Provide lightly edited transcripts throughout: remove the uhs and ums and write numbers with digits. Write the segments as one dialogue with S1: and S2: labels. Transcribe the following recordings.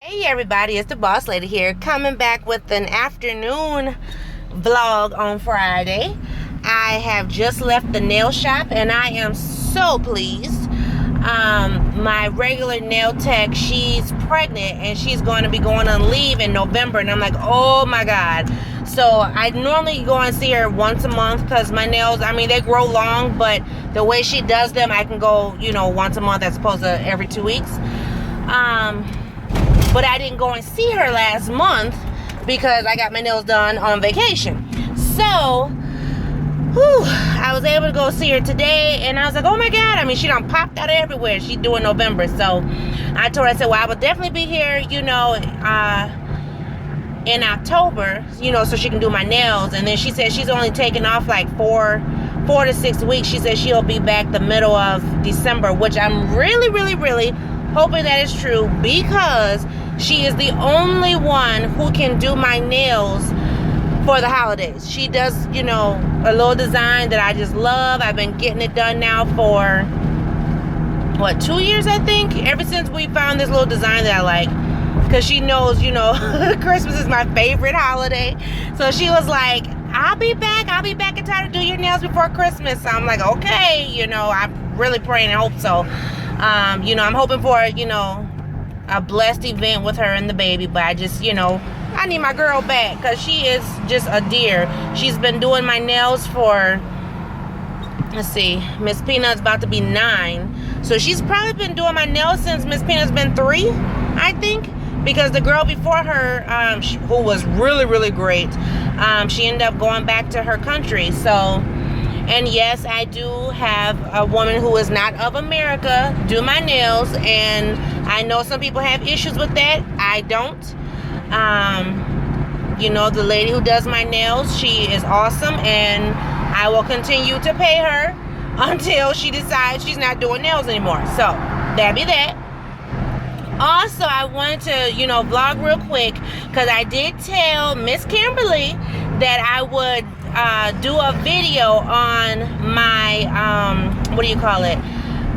S1: Hey everybody, it's the boss lady here, coming back with an afternoon vlog on Friday. I have just left the nail shop and I am so pleased. My regular nail tech, she's pregnant and she's going to be going on leave in November, and I'm like, oh my god. So I normally go and see her once a month because my nails, they grow long, but the way she does them, I can go, once a month as opposed to every 2 weeks. But I didn't go and see her last month because I got my nails done on vacation. So, I was able to go see her today, and I was like, oh my god, she done popped out everywhere. She's doing November. So I told her, I said, well, I will definitely be here, in October, so she can do my nails. And then she said she's only taking off like 4 to 6 weeks. She said she'll be back the middle of December, which I'm really, really, really hoping that is true, because she is the only one who can do my nails for the holidays. She does, a little design that I just love. I've been getting it done now for 2 years, I think, ever since we found this little design that I like, because she knows, Christmas is my favorite holiday. So she was like, I'll be back in time to do your nails before Christmas. So I'm like, okay, I'm really praying and hope so. I'm hoping for, a blessed event with her and the baby, but I just, I need my girl back because she is just a dear. She's been doing my nails for, let's see, Miss Peanut's about to be 9. So she's probably been doing my nails since Miss Peanut's been 3, I think, because the girl before her, who was really, really great, she ended up going back to her country. So, and yes, I do have a woman who is not of America do my nails, and I know some people have issues with that. I don't. The lady who does my nails, she is awesome, and I will continue to pay her until she decides she's not doing nails anymore. So, that be that. Also, I wanted to, vlog real quick, because I did tell Miss Kimberly that I would do a video on my,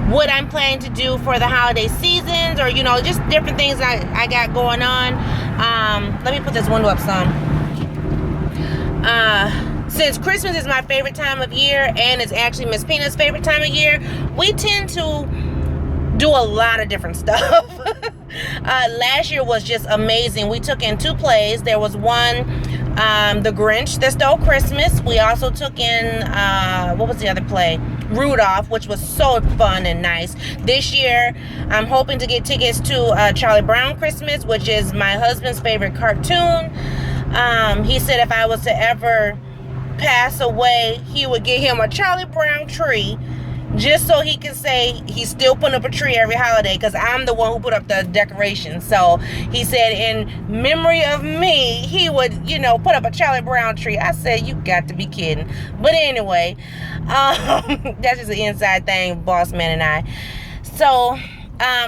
S1: what I'm planning to do for the holiday seasons, or, just different things I got going on. Let me put this window up some. Since Christmas is my favorite time of year, and it's actually Miss Peanut's favorite time of year, we tend to do a lot of different stuff. Last year was just amazing. We took in 2 plays. There was one, The Grinch That Stole Christmas. We also took in, what was the other play? Rudolph, which was so fun and nice. This year, I'm hoping to get tickets to Charlie Brown Christmas, which is my husband's favorite cartoon. He said if I was to ever pass away, he would get him a Charlie Brown tree, just so he can say he's still putting up a tree every holiday, because I'm the one who put up the decorations. So he said in memory of me, he would, put up a Charlie Brown tree. I said, you got to be kidding. But anyway, that's just an inside thing, boss man and I. So,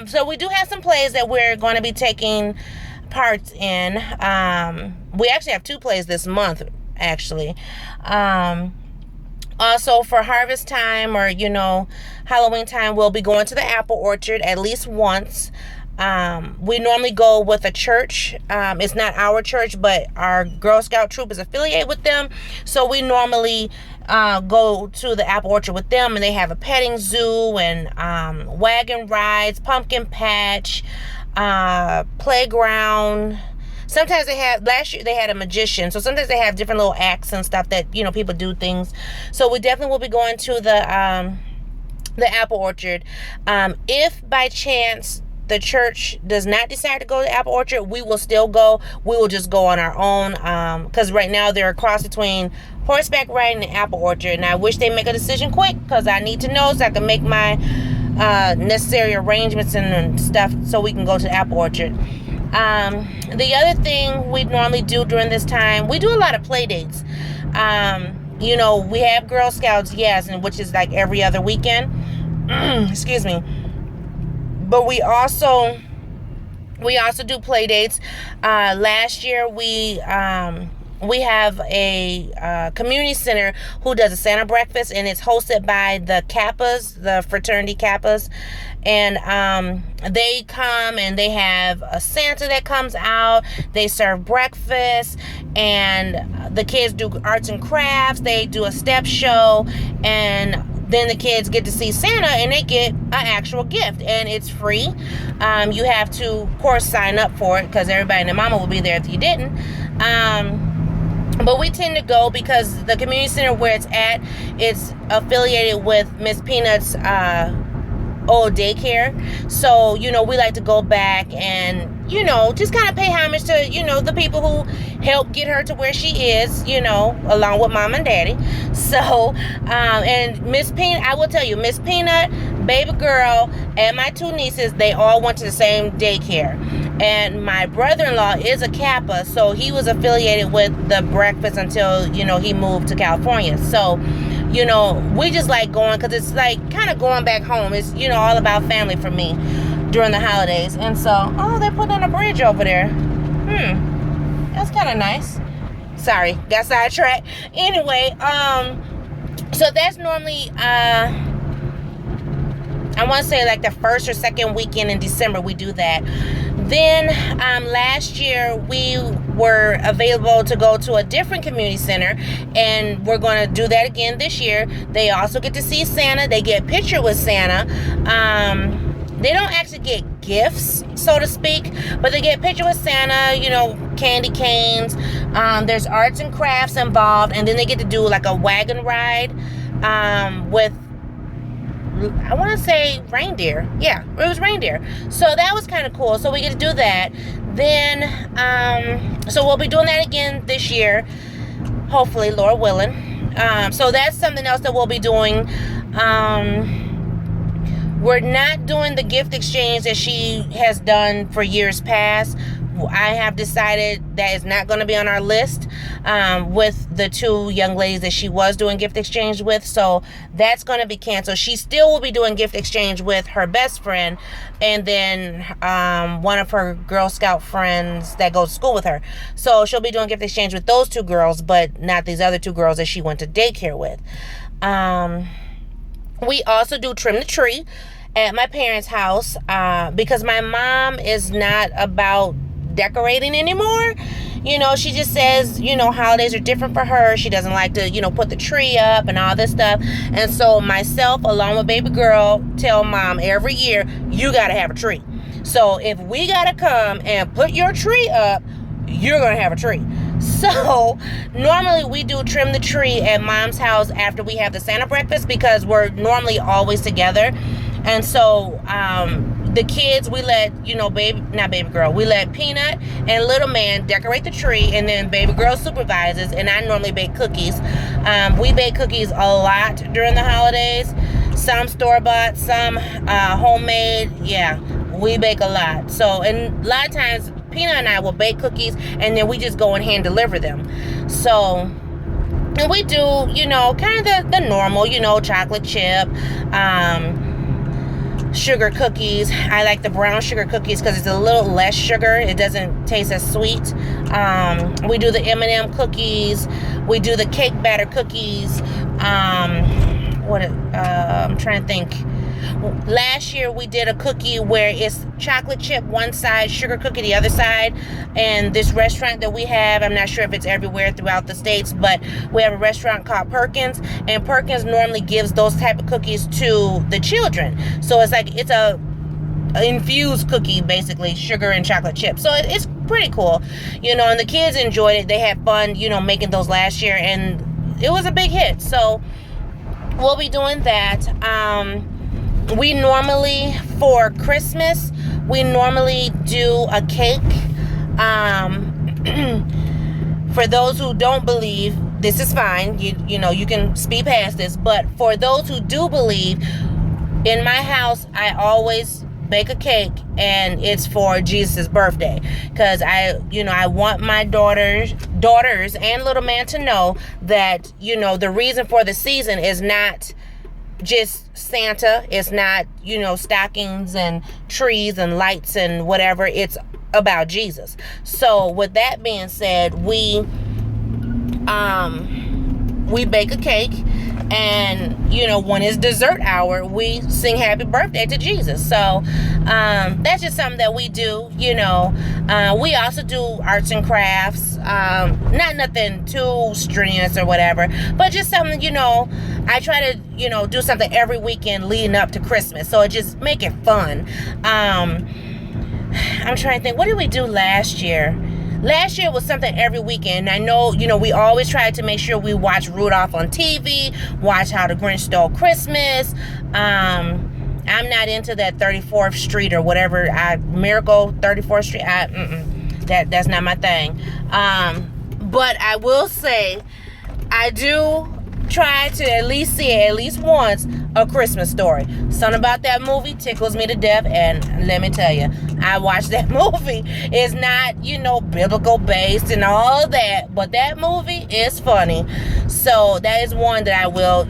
S1: so we do have some plays that we're going to be taking parts in. We actually have 2 plays this month, actually. Also, for harvest time or, Halloween time, we'll be going to the apple orchard at least once. We normally go with a church. It's not our church, but our Girl Scout troop is affiliated with them. So we normally go to the apple orchard with them, and they have a petting zoo and wagon rides, pumpkin patch, playground. Sometimes last year they had a magician. So sometimes they have different little acts and stuff that, people do things. So we definitely will be going to the apple orchard. If by chance the church does not decide to go to the apple orchard, we will still go. We will just go on our own. Because right now they're a cross between horseback riding and apple orchard. And I wish they make a decision quick, because I need to know so I can make my necessary arrangements and stuff so we can go to the apple orchard. The other thing we normally do during this time, we do a lot of play dates. We have Girl Scouts, yes, and which is like every other weekend. Excuse me. But we also do play dates. Last year we have a community center who does a Santa breakfast, and it's hosted by the Kappas, the fraternity Kappas. And they come and they have a Santa that comes out. They serve breakfast, and the kids do arts and crafts. They do a step show, and then the kids get to see Santa, and they get an actual gift, and it's free. You have to, of course, sign up for it, because everybody and their mama will be there if you didn't. But we tend to go because the community center where it's at, it's affiliated with Miss Peanut's old daycare. So, we like to go back and, just kind of pay homage to, the people who helped get her to where she is, along with mom and daddy. So, and Miss Peanut, I will tell you, Miss Peanut, baby girl, and my two nieces, they all went to the same daycare. And my brother-in-law is a Kappa, so he was affiliated with the breakfast until, he moved to California. So, we just like going, because it's like kind of going back home. It's, all about family for me during the holidays. And so, they're putting in a bridge over there. That's kind of nice. Sorry, got sidetracked. Anyway, so that's normally, I want to say like the first or second weekend in December we do that. Then last year we were available to go to a different community center, and we're going to do that again this year. They also get to see Santa. They get a picture with Santa. They don't actually get gifts, so to speak, but they get a picture with Santa, candy canes. There's arts and crafts involved, and then they get to do like a wagon ride with, I want to say reindeer. Yeah, it was reindeer. So that was kind of cool. So we get to do that. Then, so we'll be doing that again this year, hopefully, Lord willing. So that's something else that we'll be doing. We're not doing the gift exchange that she has done for years past. I have decided that is not going to be on our list with the two young ladies that she was doing gift exchange with. So that's going to be canceled. She still will be doing gift exchange with her best friend, and then one of her Girl Scout friends that goes to school with her. So she'll be doing gift exchange with those two girls, but not these other two girls that she went to daycare with. We also do trim the tree at my parents' house because my mom is not about decorating anymore. She just says, holidays are different for her. She doesn't like to, put the tree up and all this stuff. And so myself, along with baby girl, tell mom every year, you got to have a tree. So if we got to come and put your tree up, you're going to have a tree. So normally we do trim the tree at mom's house after we have the Santa breakfast, because we're normally always together. And so the kids, we let, we let Peanut and Little Man decorate the tree, and then baby girl supervises, and I normally bake cookies. We bake cookies a lot during the holidays. Some store-bought, some homemade. Yeah, we bake a lot. So, and a lot of times Peanut and I will bake cookies, and then we just go and hand deliver them. So, and we do, kind of the normal, chocolate chip, sugar cookies. I like the brown sugar cookies because it's a little less sugar. It doesn't taste as sweet. We do the M&M cookies. We do the cake batter cookies. I'm trying to think. Last year we did a cookie where it's chocolate chip one side, sugar cookie the other side. And this restaurant that we have, I'm not sure if it's everywhere throughout the states, but we have a restaurant called Perkins, and Perkins normally gives those type of cookies to the children. So it's like, it's a infused cookie, basically, sugar and chocolate chips. So it's pretty cool, and the kids enjoyed it. They had fun, making those last year, and it was a big hit. So we'll be doing that. We normally, for Christmas, we normally do a cake. For those who don't believe, this is fine. You can speed past this. But for those who do believe, in my house, I always bake a cake, and it's for Jesus' birthday. Because I want my daughters and Little Man to know that, the reason for the season is not just Santa. It's not, stockings and trees and lights and whatever. It's about Jesus. So with that being said, we bake a cake, And, when it's dessert hour, we sing happy birthday to Jesus. So that's just something that we do. We also do arts and crafts. Not nothing too strenuous or whatever, but just something, I try to, do something every weekend leading up to Christmas. So it just make it fun. I'm trying to think, what did we do last year? Last year was something every weekend. I know, we always tried to make sure we watch Rudolph on TV, watch How the Grinch Stole Christmas. I'm not into that 34th Street or whatever. Miracle 34th Street. That's not my thing. But I will say, I do try to at least see it at least once, A Christmas Story. Something about that movie tickles me to death, and let me tell you, I watched that movie. It's not, biblical based and all that, but that movie is funny. So that is one that I will,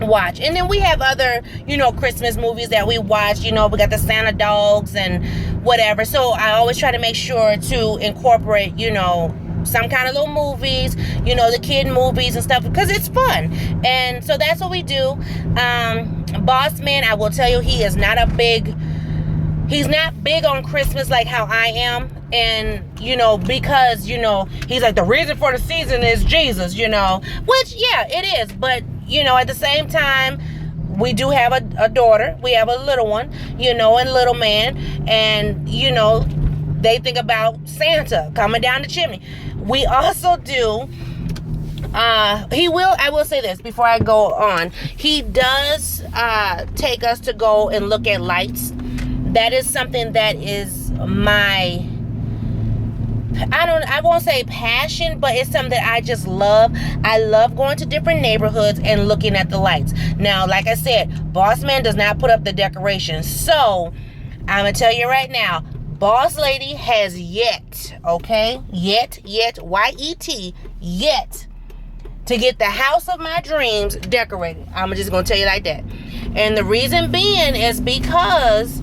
S1: watch. And then we have other, Christmas movies that we watch. We got the Santa Dogs and whatever. So I always try to make sure to incorporate, some kind of little movies, the kid movies and stuff, because it's fun. And so that's what we do. Boss Man, I will tell you, he's not big on Christmas like how I am. And, because, he's like, the reason for the season is Jesus, which, yeah, it is. But, at the same time, we do have a daughter. We have a little one, and little man. And, they think about Santa coming down the chimney. We also do, I will say this before I go on. He does take us to go and look at lights. That is something that is my, I won't say passion, but it's something that I just love. I love going to different neighborhoods and looking at the lights. Now, like I said, Boss Man does not put up the decorations. So, I'm going to tell you right now, Boss Lady has yet, Y-E-T, yet to get the house of my dreams decorated. I'm just going to tell you like that. And the reason being is because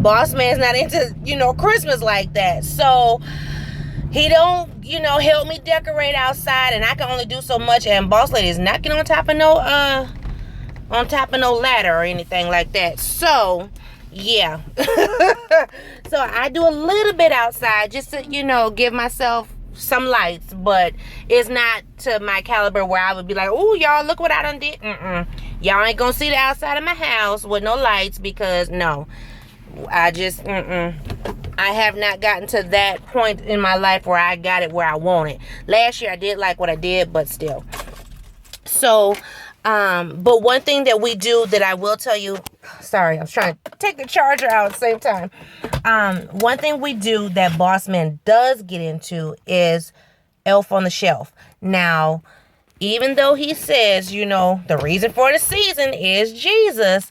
S1: Boss Man's not into, Christmas like that. So he don't, help me decorate outside, and I can only do so much. And Boss Lady is not getting on top of no ladder or anything like that. So yeah. So I do a little bit outside just to, give myself some lights, but it's not to my caliber where I would be like, oh, y'all, look what I done did. Y'all ain't gonna see the outside of my house with no lights, because no, I just, I have not gotten to that point in my life where I got it where I want it. Last year I did like what I did, but still. So, but one thing that we do that I will tell you, sorry, I was trying to take the charger out at the same time. One thing we do that Boss Man does get into is Elf on the Shelf. Now, even though he says, the reason for the season is Jesus,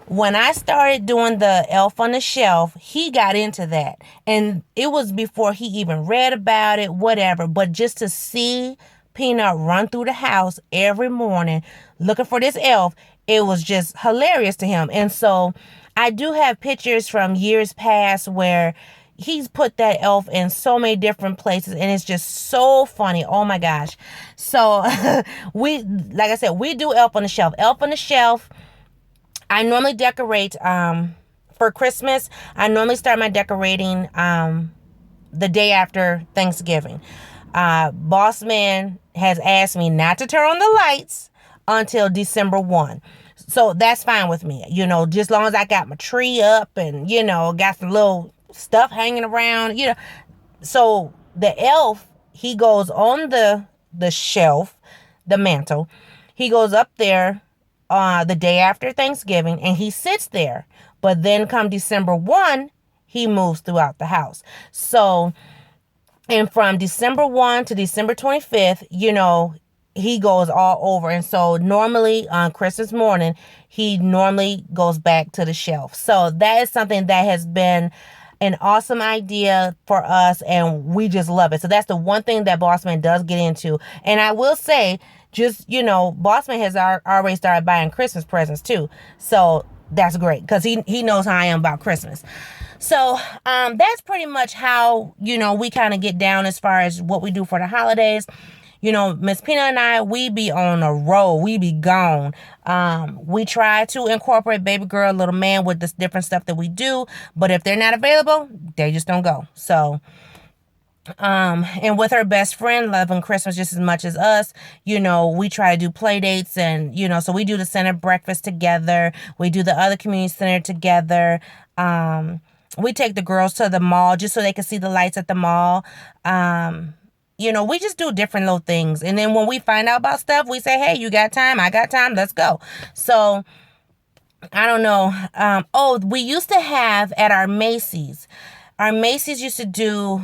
S1: when I started doing the Elf on the Shelf, he got into that. And it was before he even read about it, whatever. But just to see Peanut run through the house every morning looking for this elf, it was just hilarious to him. And so I do have pictures from years past where he's put that elf in so many different places, and it's just so funny. Oh my gosh. So like I said, we do Elf on the Shelf. Elf on the Shelf, I normally decorate for Christmas. I normally start my decorating the day after Thanksgiving. Boss Man has asked me not to turn on the lights until December 1. So that's fine with me. Just as long as I got my tree up and, got some little stuff hanging around, So the elf, he goes on the shelf, the mantle. He goes up there the day after Thanksgiving, and he sits there. But then come December 1, he moves throughout the house. So, and from December 1 to December 25th, he goes all over. And so normally on Christmas morning, he normally goes back to the shelf. So that is something that has been an awesome idea for us, and we just love it. So that's the one thing that Boss Man does get into. And I will say, just, Boss Man has already started buying Christmas presents too. So that's great, because he knows how I am about Christmas. So that's pretty much how, we kind of get down as far as what we do for the holidays. Miss Pina and I, we be on a roll. We be gone. We try to incorporate baby girl, little man with this different stuff that we do. But if they're not available, they just don't go. So, and with her best friend loving Christmas just as much as us, we try to do play dates and, so we do the center breakfast together. We do the other community center together. We take the girls to the mall just so they can see the lights at the mall. We just do different little things. And then when we find out about stuff, we say, hey, you got time? I got time. Let's go. So, I don't know. We used to have at our Macy's used to do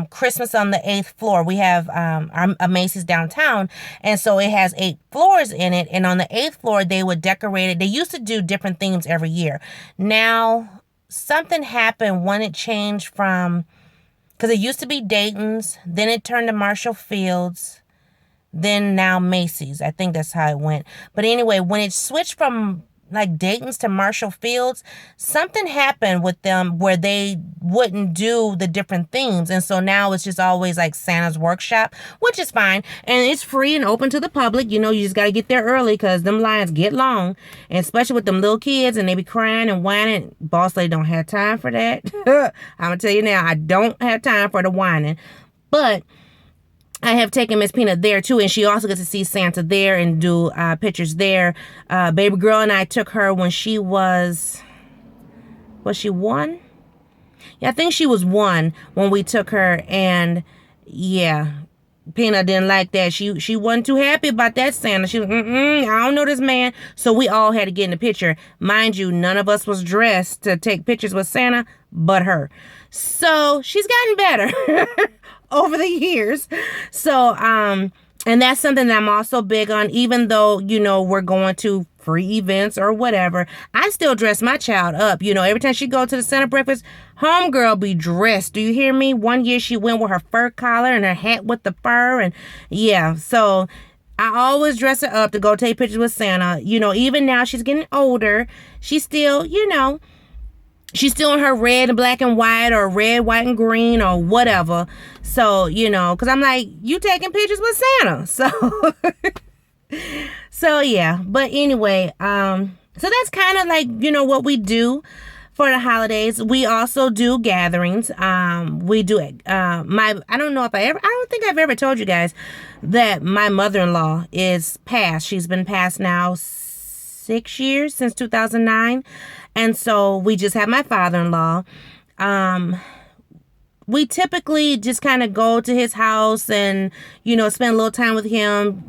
S1: Christmas on the 8th floor. We have a Macy's downtown, and so it has 8 floors in it. And on the 8th floor, they would decorate it. They used to do different themes every year. Now, something happened when it changed from, because it used to be Dayton's, then it turned to Marshall Field's, then now Macy's. I think that's how it went. But anyway, when it switched from like Dayton's to Marshall Fields, something happened with them where they wouldn't do the different themes. And so now it's just always like Santa's workshop, which is fine. And it's free and open to the public. You just got to get there early because them lines get long. And especially with them little kids and they be crying and whining. Boss lady don't have time for that. I'm going to tell you now, I don't have time for the whining. But I have taken Miss Pina there too, and she also gets to see Santa there and do pictures there. Baby girl and I took her when she was she 1? Yeah, I think she was 1 when we took her, and yeah, Pina didn't like that. She wasn't too happy about that Santa. She was, I don't know this man. So we all had to get in the picture. Mind you, none of us was dressed to take pictures with Santa but her. So she's gotten better over the years. So, and that's something that I'm also big on, even though, we're going to free events or whatever. I still dress my child up. Every time she go to the center breakfast, homegirl be dressed. Do you hear me? One year she went with her fur collar and her hat with the fur. And yeah, so I always dress her up to go take pictures with Santa. Even now she's getting older. She's still, she's still in her red and black and white or red, white, and green or whatever. So, because I'm like, you taking pictures with Santa. So, so yeah. But anyway, so that's kind of like, what we do for the holidays. We also do gatherings. We do, I don't think I've ever told you guys that my mother-in-law is passed. She's been passed now 6 years, since 2009. And so we just have my father-in-law. We typically just kind of go to his house and, spend a little time with him.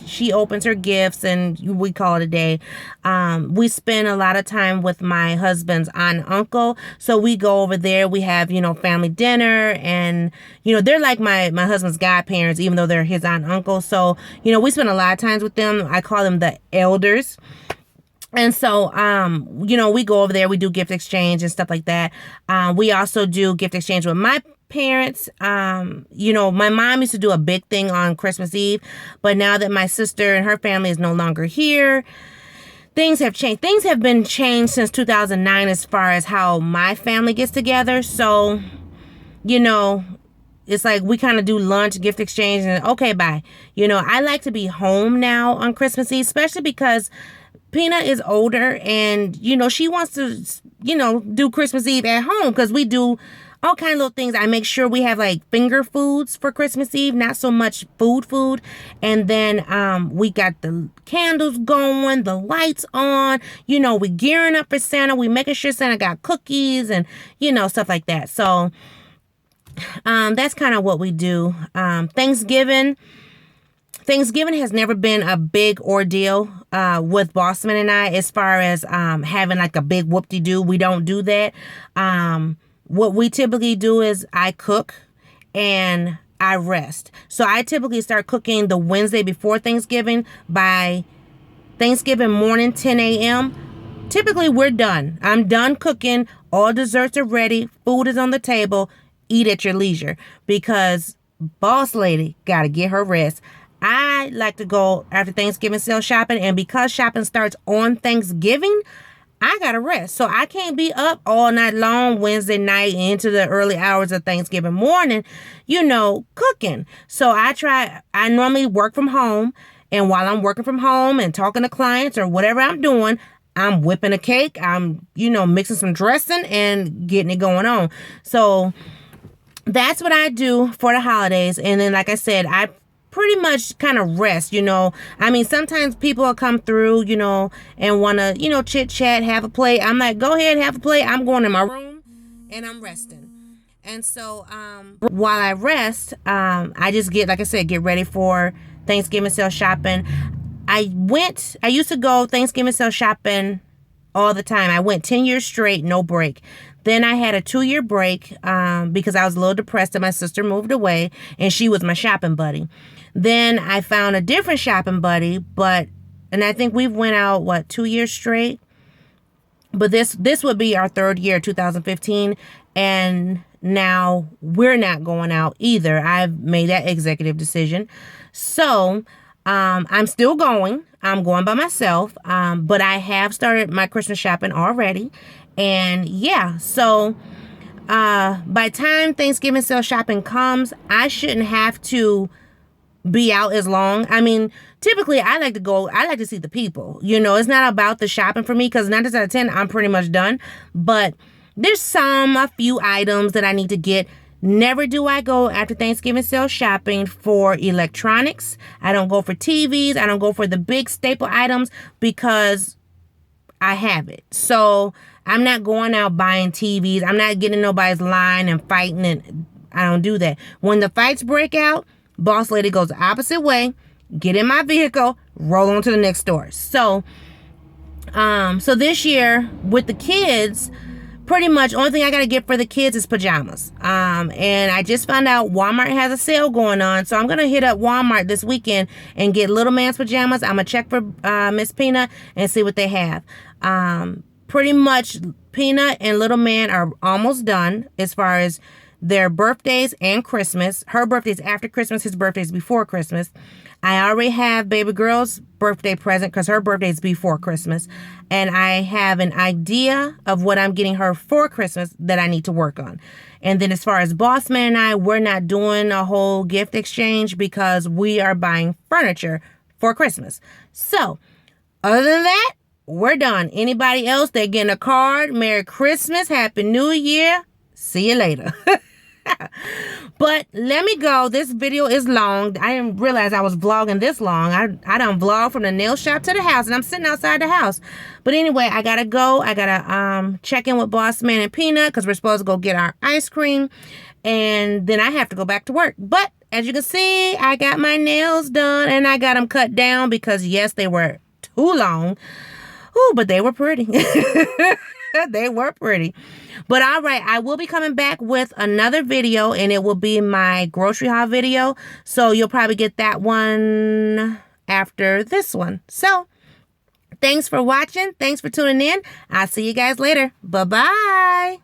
S1: She opens her gifts and we call it a day. We spend a lot of time with my husband's aunt and uncle. So we go over there. We have, family dinner and, they're like my husband's godparents, even though they're his aunt and uncle. So, we spend a lot of times with them. I call them the elders. And so, we go over there, we do gift exchange and stuff like that. We also do gift exchange with my parents. My mom used to do a big thing on Christmas Eve, but now that my sister and her family is no longer here, things have changed. Things have been changed since 2009 as far as how my family gets together. So, it's like we kind of do lunch, gift exchange, and okay, bye. I like to be home now on Christmas Eve, especially because Pina is older and, she wants to, do Christmas Eve at home because we do all kind of little things. I make sure we have like finger foods for Christmas Eve, not so much food. And then we got the candles going, the lights on, we gearing up for Santa. We making sure Santa got cookies and, stuff like that. So that's kind of what we do. Thanksgiving has never been a big ordeal with Bossman and I as far as having like a big whoop-de-doo. We don't do that. What we typically do is I cook and I rest. So I typically start cooking the Wednesday before Thanksgiving. By Thanksgiving morning, 10 a.m., typically we're done. I'm done cooking. All desserts are ready. Food is on the table. Eat at your leisure because boss lady got to get her rest. I like to go after Thanksgiving sale shopping, and because shopping starts on Thanksgiving, I gotta rest. So I can't be up all night long Wednesday night into the early hours of Thanksgiving morning, cooking. So I normally work from home. And while I'm working from home and talking to clients or whatever I'm doing, I'm whipping a cake. I'm, mixing some dressing and getting it going on. So that's what I do for the holidays. And then, like I said, I pretty much kind of rest, I mean, sometimes people will come through, and want to, chit chat, have a plate. I'm like, go ahead, have a plate. I'm going in my room and I'm resting. And so, while I rest, I just get ready for Thanksgiving sale shopping. I used to go Thanksgiving sale shopping all the time. I went 10 years straight, no break. Then I had a 2-year break because I was a little depressed that my sister moved away and she was my shopping buddy. Then I found a different shopping buddy, and I think we've went out, 2 years straight? But this would be our 3rd year, 2015, and now we're not going out either. I've made that executive decision. So I'm still going. I'm going by myself, but I have started my Christmas shopping already. And yeah, so by the time Thanksgiving sale shopping comes, I shouldn't have to be out as long. I mean, typically I like to see the people. It's not about the shopping for me because 9 out of 10, I'm pretty much done. But there's a few items that I need to get. Never do I go after Thanksgiving sale shopping for electronics. I don't go for TVs. I don't go for the big staple items because I have it. So I'm not going out buying TVs. I'm not getting in nobody's line and fighting, and I don't do that. When the fights break out, boss lady goes the opposite way, get in my vehicle, roll on to the next store. So this year with the kids, pretty much only thing I got to get for the kids is pajamas. And I just found out Walmart has a sale going on. So I'm going to hit up Walmart this weekend and get little man's pajamas. I'm going to check for Miss Peanut and see what they have. Pretty much Peanut and little man are almost done as far as their birthdays and Christmas. Her birthday's after Christmas. His birthday's before Christmas. I already have baby girl's birthday present because her birthday's before Christmas. And I have an idea of what I'm getting her for Christmas that I need to work on. And then as far as Boss Man and I, we're not doing a whole gift exchange because we are buying furniture for Christmas. So, other than that, we're done. Anybody else, they're getting a card. Merry Christmas. Happy New Year. See you later. But let me go. This video is long. I didn't realize I was vlogging this long. I done vlog from the nail shop to the house, and I'm sitting outside the house. But anyway, I gotta go. I gotta check in with Boss Man and Peanut because we're supposed to go get our ice cream, and then I have to go back to work. But as you can see, I got my nails done and I got them cut down because yes, they were too long. Ooh, but they were pretty. They were pretty. But all right, I will be coming back with another video, and it will be my grocery haul video. So you'll probably get that one after this one. So thanks for watching. Thanks for tuning in. I'll see you guys later. Bye-bye.